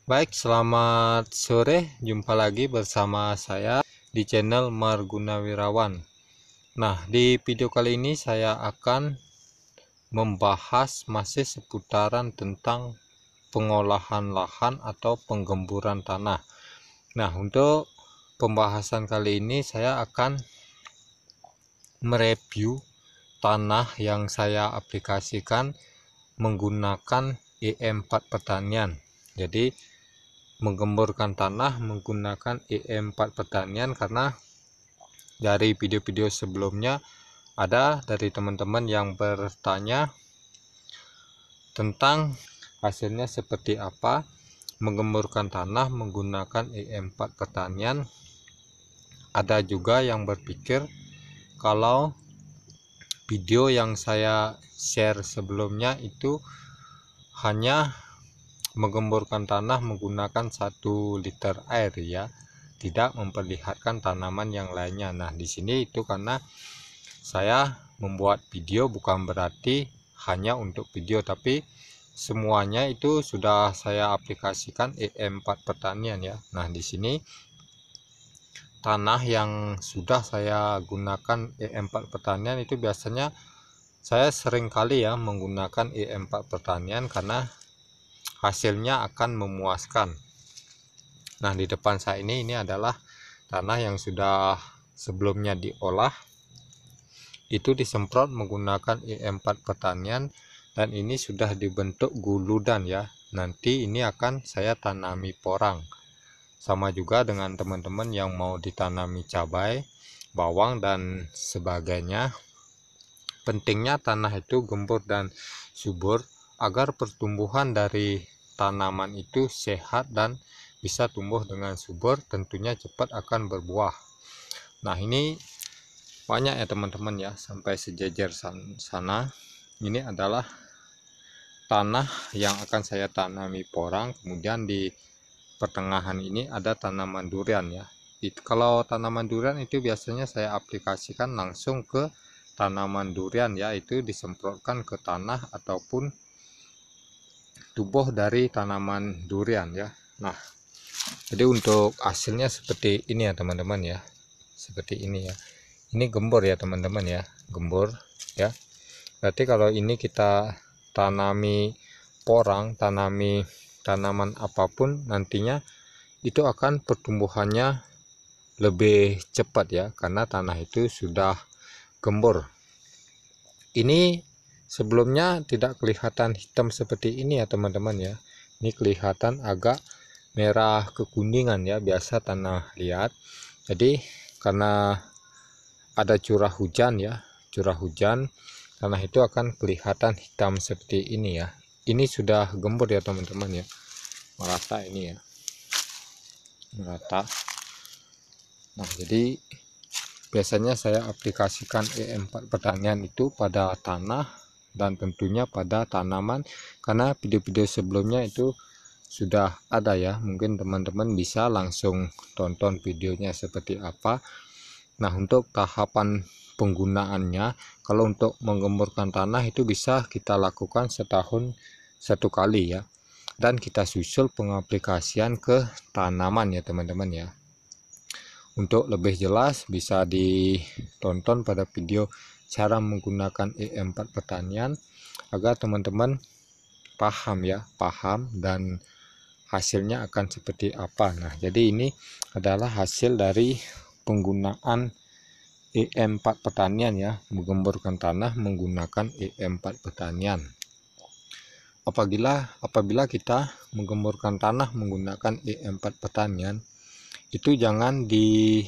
Baik, selamat sore. Jumpa lagi bersama saya di channel Marguna Wirawan. Nah, di video kali ini saya akan membahas masih seputaran tentang pengolahan lahan atau penggemburan tanah. Nah, untuk pembahasan kali ini saya akan mereview tanah yang saya aplikasikan menggunakan EM4 pertanian. Jadi menggemburkan tanah menggunakan EM4 pertanian, karena dari video-video sebelumnya ada dari teman-teman yang bertanya tentang hasilnya seperti apa menggemburkan tanah menggunakan EM4 pertanian. Ada juga yang berpikir kalau video yang saya share sebelumnya itu hanya menggemburkan tanah menggunakan 1 liter air ya, tidak memperlihatkan tanaman yang lainnya. Nah, di sini itu karena saya membuat video bukan berarti hanya untuk video, tapi semuanya itu sudah saya aplikasikan EM4 pertanian ya. Nah, di sini tanah yang sudah saya gunakan EM4 pertanian itu biasanya saya sering kali ya menggunakan EM4 pertanian karena hasilnya akan memuaskan. Nah, di depan saya ini adalah tanah yang sudah sebelumnya diolah, itu disemprot menggunakan EM4 pertanian, dan ini sudah dibentuk guludan ya. Nanti ini akan saya tanami porang. Sama juga dengan teman-teman yang mau ditanami cabai, bawang dan sebagainya. Pentingnya tanah itu gembur dan subur agar pertumbuhan dari tanaman itu sehat dan bisa tumbuh dengan subur, tentunya cepat akan berbuah. Nah, ini banyak ya teman-teman ya, sampai sejajar sana. Ini adalah tanah yang akan saya tanami porang. Kemudian di pertengahan ini ada tanaman durian ya. Kalau tanaman durian itu biasanya saya aplikasikan langsung ke tanaman durian ya, itu disemprotkan ke tanah ataupun tubuh dari tanaman durian ya. Nah, jadi untuk hasilnya seperti ini ya teman-teman ya, seperti ini ya. Ini gembur ya teman-teman ya, gembur ya. Berarti kalau ini kita tanami porang, tanami tanaman apapun, nantinya itu akan pertumbuhannya lebih cepat ya, karena tanah itu sudah gembur. Ini sebelumnya tidak kelihatan hitam seperti ini ya teman-teman ya. Ini kelihatan agak merah kekuningan ya, biasa tanah liat. Jadi karena ada curah hujan ya, curah hujan, tanah itu akan kelihatan hitam seperti ini ya. Ini sudah gembur ya teman-teman ya, merata ini ya, merata. Nah, jadi biasanya saya aplikasikan EM4 pertanian itu pada tanah dan tentunya pada tanaman, karena video-video sebelumnya itu sudah ada ya. Mungkin teman-teman bisa langsung tonton videonya seperti apa. Nah, untuk tahapan penggunaannya, kalau untuk menggemburkan tanah itu bisa kita lakukan setahun 1 kali ya, dan kita susul pengaplikasian ke tanaman ya teman-teman ya. Untuk lebih jelas bisa ditonton pada video cara menggunakan EM4 pertanian, agar teman-teman paham ya, paham dan hasilnya akan seperti apa. Nah, jadi ini adalah hasil dari penggunaan EM4 pertanian ya, menggemburkan tanah menggunakan EM4 pertanian. Apabila kita menggemburkan tanah menggunakan EM4 pertanian, itu jangan dicampur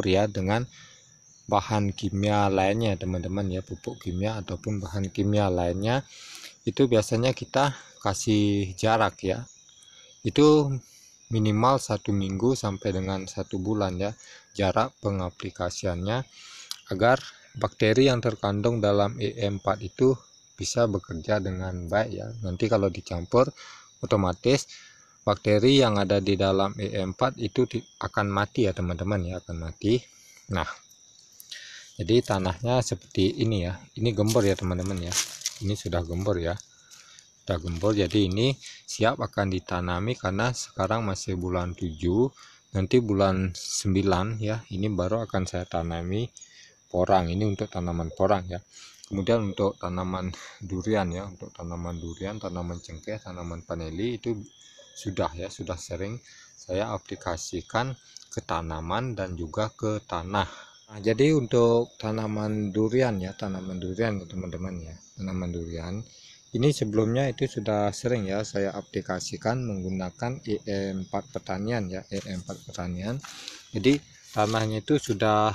ya dengan bahan kimia lainnya teman-teman ya, pupuk kimia ataupun bahan kimia lainnya. Itu biasanya kita kasih jarak ya, itu minimal 1 minggu sampai dengan 1 bulan ya, jarak pengaplikasiannya, agar bakteri yang terkandung dalam EM4 itu bisa bekerja dengan baik ya. Nanti kalau dicampur, otomatis bakteri yang ada di dalam EM4 itu akan mati ya teman-teman ya, akan mati. Nah, jadi tanahnya seperti ini ya, ini gembur ya teman-teman ya, ini sudah gembur ya. sudah gembur. Jadi ini siap akan ditanami karena sekarang masih bulan 7, nanti bulan 9 ya, ini baru akan saya tanami porang. Ini untuk tanaman porang ya. Kemudian untuk tanaman durian ya, untuk tanaman durian, tanaman cengkeh, tanaman paneli itu sudah ya, sudah sering saya aplikasikan ke tanaman dan juga ke tanah. Nah, jadi untuk tanaman durian ya, tanaman durian ya teman-teman ya, tanaman durian ini sebelumnya itu sudah sering ya saya aplikasikan menggunakan EM4 pertanian ya, EM4 pertanian. Jadi tanahnya itu sudah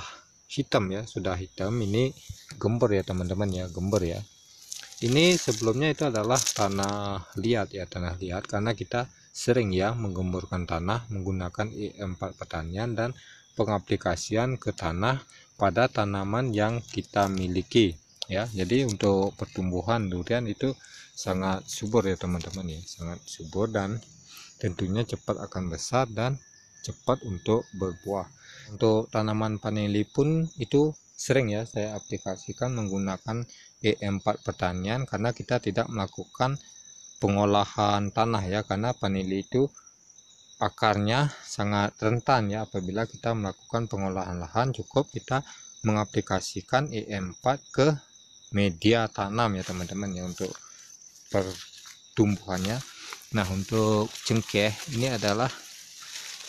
hitam ya, sudah hitam. Ini gembur ya teman-teman ya, gembur ya. Ini sebelumnya itu adalah tanah liat ya, tanah liat, karena kita sering ya menggemburkan tanah menggunakan EM4 pertanian dan pengaplikasian ke tanah pada tanaman yang kita miliki ya. Jadi untuk pertumbuhan durian itu sangat subur ya teman-teman ya, sangat subur dan tentunya cepat akan besar dan cepat untuk berbuah. Untuk tanaman paneli pun itu sering ya saya aplikasikan menggunakan EM4 pertanian karena kita tidak melakukan pengolahan tanah ya, karena paneli itu akarnya sangat rentan ya. Apabila kita melakukan pengolahan lahan, cukup kita mengaplikasikan EM4 ke media tanam ya teman-teman ya, untuk pertumbuhannya. Nah, untuk cengkeh ini adalah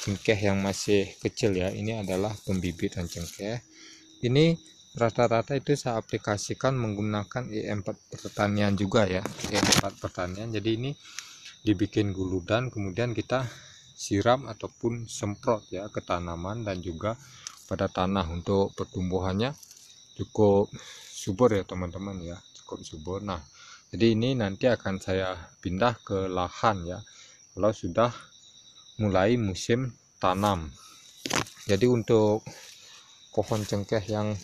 cengkeh yang masih kecil ya, ini adalah pembibitan cengkeh. Ini rata-rata itu saya aplikasikan menggunakan EM4 pertanian juga ya, EM4 pertanian. Jadi ini dibikin guludan, kemudian kita siram ataupun semprot ya ke tanaman dan juga pada tanah. Untuk pertumbuhannya cukup subur ya teman-teman ya, cukup subur. Nah, jadi ini nanti akan saya pindah ke lahan ya kalau sudah mulai musim tanam. Jadi untuk pohon cengkeh yang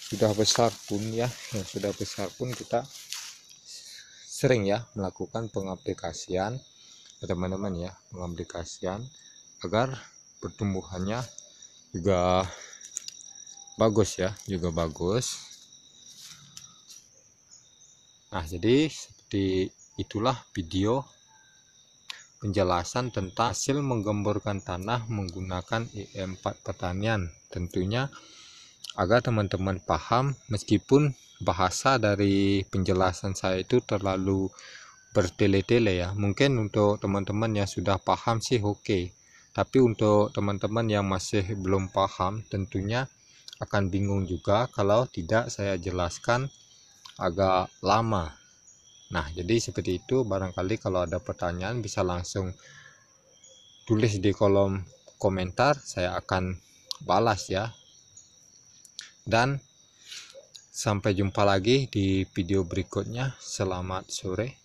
sudah besar pun ya, yang sudah besar pun kita sering ya melakukan pengaplikasian teman-teman ya, pengaplikasian agar pertumbuhannya juga bagus ya, juga bagus. Nah, jadi seperti itulah video penjelasan tentang hasil menggemburkan tanah menggunakan EM4 pertanian. Tentunya agar teman-teman paham, meskipun bahasa dari penjelasan saya itu terlalu bertele-tele ya. Mungkin untuk teman-teman yang sudah paham sih oke. Tapi untuk teman-teman yang masih belum paham, tentunya akan bingung juga kalau tidak saya jelaskan agak lama. Nah, jadi seperti itu. Barangkali kalau ada pertanyaan bisa langsung tulis di kolom komentar, saya akan balas ya. Dan sampai jumpa lagi di video berikutnya. Selamat sore.